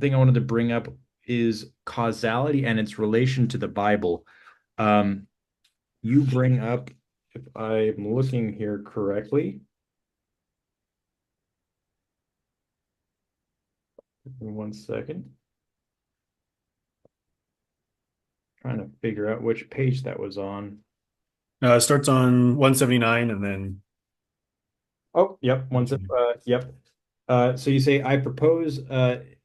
thing I wanted to bring up is causality and its relation to the Bible. Um, you bring up, if I'm looking here correctly, give me 1 second, trying to figure out which page that was on. It starts on 179 and then Oh, yep, yep. So you say, I propose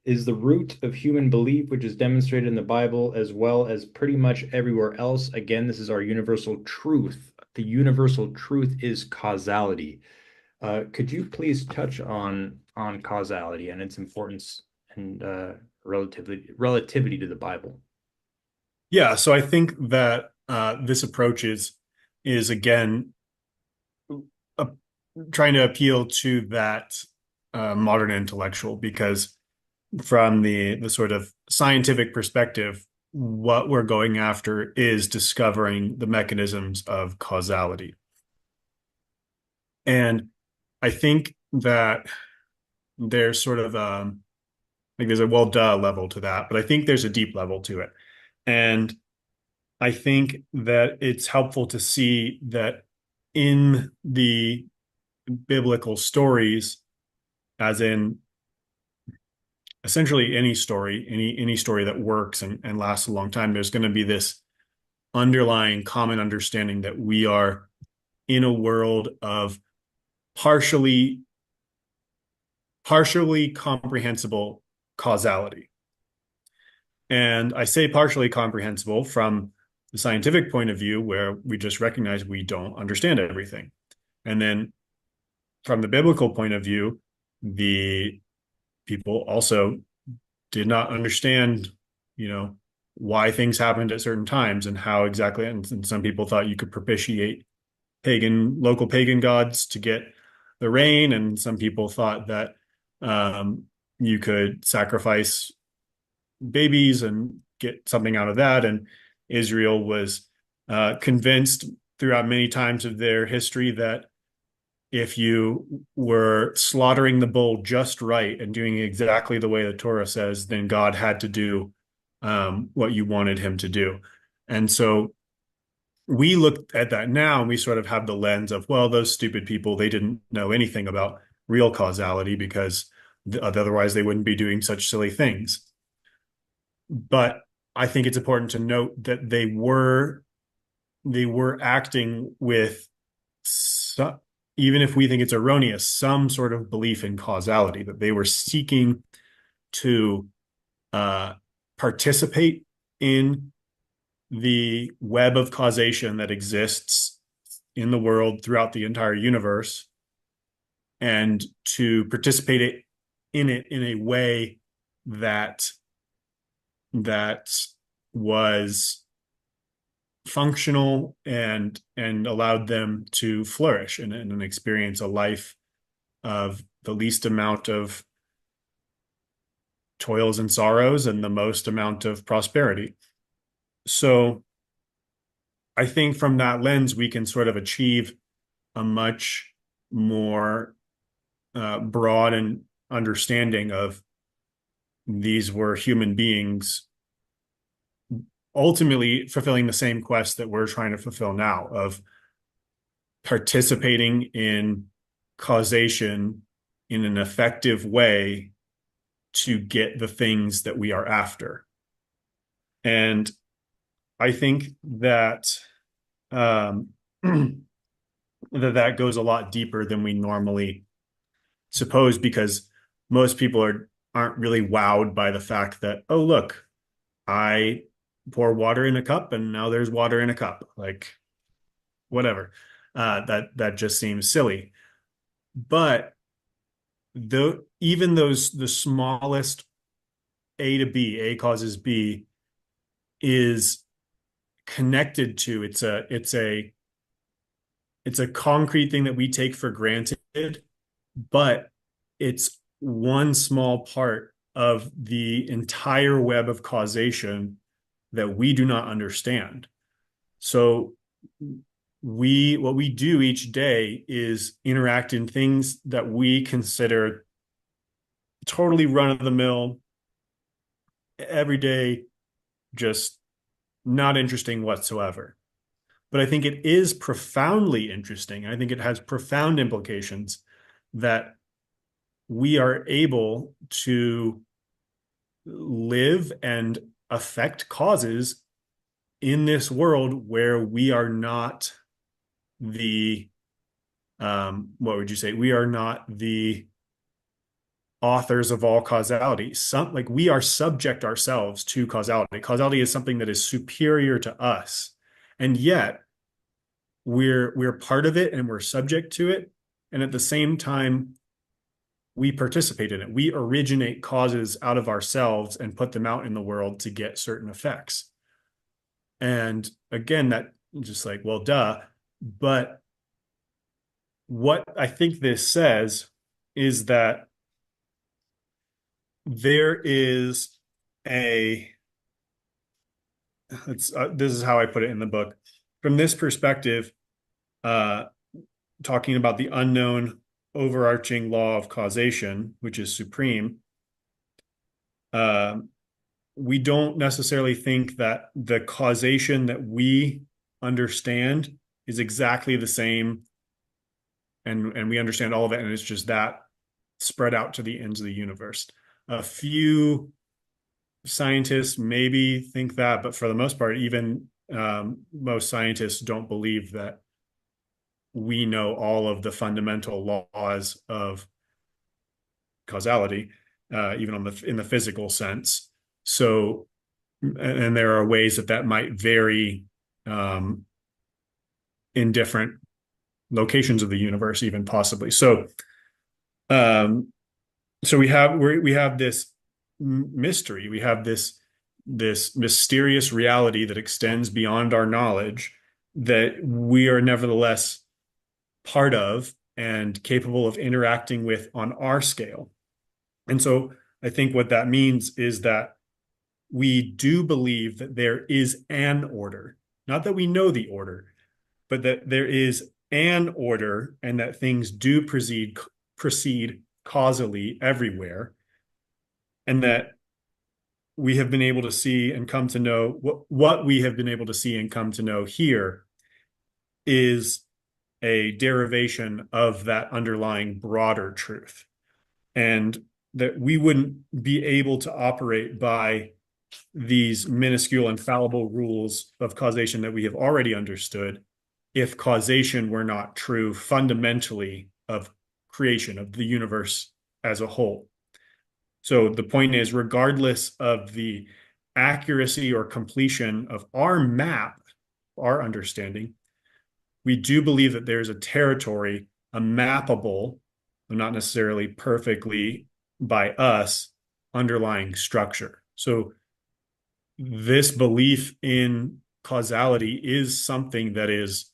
is the root of human belief, which is demonstrated in the Bible as well as pretty much everywhere else. Again, this is our universal truth. The universal truth is causality. Could you please touch on causality and its importance and relativity to the Bible? yeah, so I think that this approach is again uh, trying to appeal to that modern intellectual because from the sort of scientific perspective, what we're going after is discovering the mechanisms of causality. And I think that there's sort of like there's a well duh level to that, but I think there's a deep level to it. And I think that it's helpful to see that in the biblical stories, as in essentially any story, any story that works and lasts a long time, there's going to be this underlying common understanding that we are in a world of partially partially comprehensible causality. And I say partially comprehensible from the scientific point of view, where we just recognize we don't understand everything. And then from the biblical point of view, the people also did not understand, you know, why things happened at certain times and how exactly. And some people thought you could propitiate local pagan gods to get the rain, and some people thought that um, you could sacrifice babies and get something out of that. And Israel was convinced throughout many times of their history that if you were slaughtering the bull just right and doing exactly the way the Torah says, then God had to do what you wanted him to do. And so we look at that now and we sort of have the lens of, well, those stupid people, they didn't know anything about real causality because otherwise they wouldn't be doing such silly things. But I think it's important to note that they were acting with some, even if we think it's erroneous, some sort of belief in causality, that they were seeking to uh, participate in the web of causation that exists in the world throughout the entire universe, and to participate in it in a way that that was functional and allowed them to flourish and experience a life of the least amount of toils and sorrows and the most amount of prosperity. So I think from that lens, we can sort of achieve a much more broad and understanding of these were human beings ultimately fulfilling the same quest that we're trying to fulfill now of participating in causation in an effective way to get the things that we are after. And I think that um, that goes a lot deeper than we normally suppose, because most people aren't really wowed by the fact that, oh, look, I pour water in a cup and now there's water in a cup. Like, whatever. That just seems silly. But even those the smallest A to B, A causes B, is connected to it's a concrete thing that we take for granted, but it's one small part of the entire web of causation that we do not understand. So what we do each day is interact in things that we consider totally run of the mill, everyday, just not interesting whatsoever. But I think it is profoundly interesting. I think it has profound implications that we are able to live and affect causes in this world where we are not the what would you say? We are not the authors of all causality. Some like we are subject ourselves to causality. Causality is something that is superior to us, and yet we're part of it and we're subject to it. And at the same time, we participate in it. We originate causes out of ourselves and put them out in the world to get certain effects. And again, that just like, well, duh. But what I think this says is that there is a, this is how I put it in the book. From this perspective, uh, talking about the unknown overarching law of causation, which is supreme, uh, we don't necessarily think that the causation that we understand is exactly the same, and we understand all of it, and it's just that spread out to the ends of the universe. A few scientists maybe think that, but for the most part, even most scientists don't believe that we know all of the fundamental laws of causality, even in the physical sense. So, and there are ways that that might vary um, in different locations of the universe, even possibly. So, um, so we have this mystery. We have this mysterious reality that extends beyond our knowledge that we are nevertheless part of and capable of interacting with on our scale. And so I think what that means is that we do believe that there is an order, not that we know the order, but that there is an order and that things do proceed causally everywhere, and that we have been able to see and come to know what we have been able to see and come to know here is a derivation of that underlying broader truth, and that we wouldn't be able to operate by these minuscule and fallible rules of causation that we have already understood if causation were not true fundamentally of creation of the universe as a whole. So the point is, regardless of the accuracy or completion of our map, our understanding, we do believe that there's a territory, a mappable, not necessarily perfectly by us, underlying structure. So this belief in causality is something that is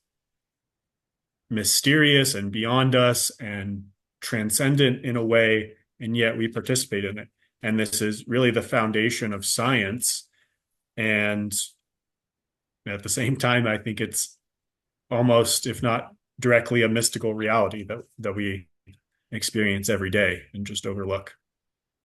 mysterious and beyond us and transcendent in a way, and yet we participate in it. And this is really the foundation of science. And at the same time, I think it's almost, if not directly, a mystical reality that we experience every day and just overlook.